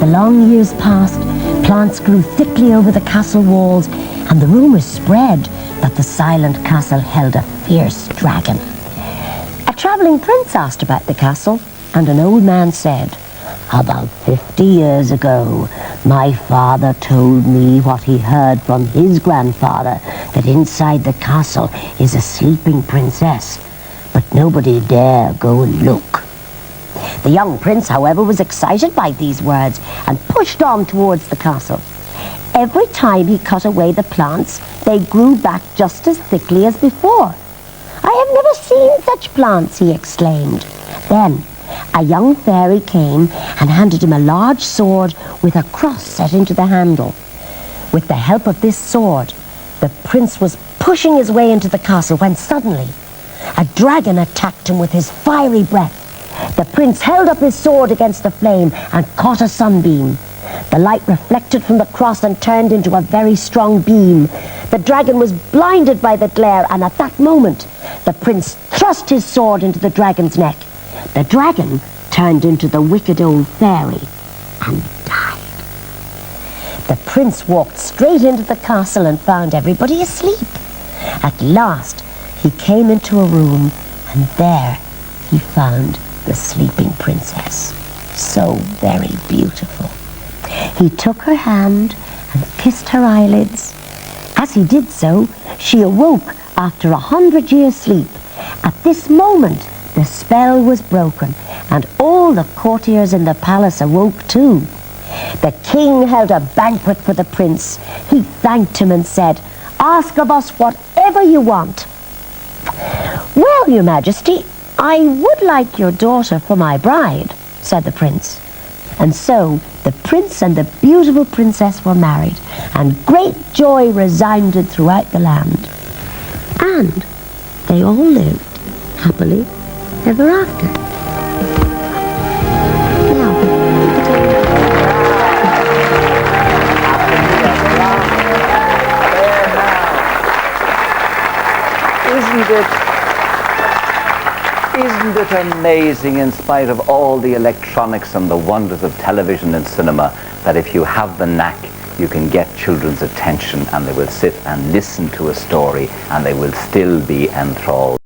the long years passed, plants grew thickly over the castle walls, and the rumour spread that the silent castle held a fierce dragon. A travelling prince asked about the castle, and an old man said, "About 50 years ago, my father told me what he heard from his grandfather, that inside the castle is a sleeping princess, but nobody dare go and look." The young prince, however, was excited by these words and pushed on towards the castle. Every time he cut away the plants, they grew back just as thickly as before. "I have never seen such plants," he exclaimed. Then a young fairy came and handed him a large sword with a cross set into the handle. With the help of this sword, the prince was pushing his way into the castle when suddenly a dragon attacked him with his fiery breath. The prince held up his sword against the flame and caught a sunbeam. The light reflected from the cross and turned into a very strong beam. The dragon was blinded by the glare, and at that moment, the prince thrust his sword into the dragon's neck. The dragon turned into the wicked old fairy and died. The prince walked straight into the castle and found everybody asleep. At last, he came into a room, and there he found the sleeping princess, so very beautiful. He took her hand and kissed her eyelids. As he did so, she awoke after 100 years' sleep. At this moment, the spell was broken, and all the courtiers in the palace awoke too. The king held a banquet for the prince. He thanked him and said, "Ask of us whatever you want." "Well, your majesty, I would like your daughter for my bride," said the prince. And so the prince and the beautiful princess were married, and great joy resounded throughout the land. And they all lived happily ever after. Now, Isn't it amazing, in spite of all the electronics and the wonders of television and cinema, that if you have the knack, you can get children's attention and they will sit and listen to a story and they will still be enthralled.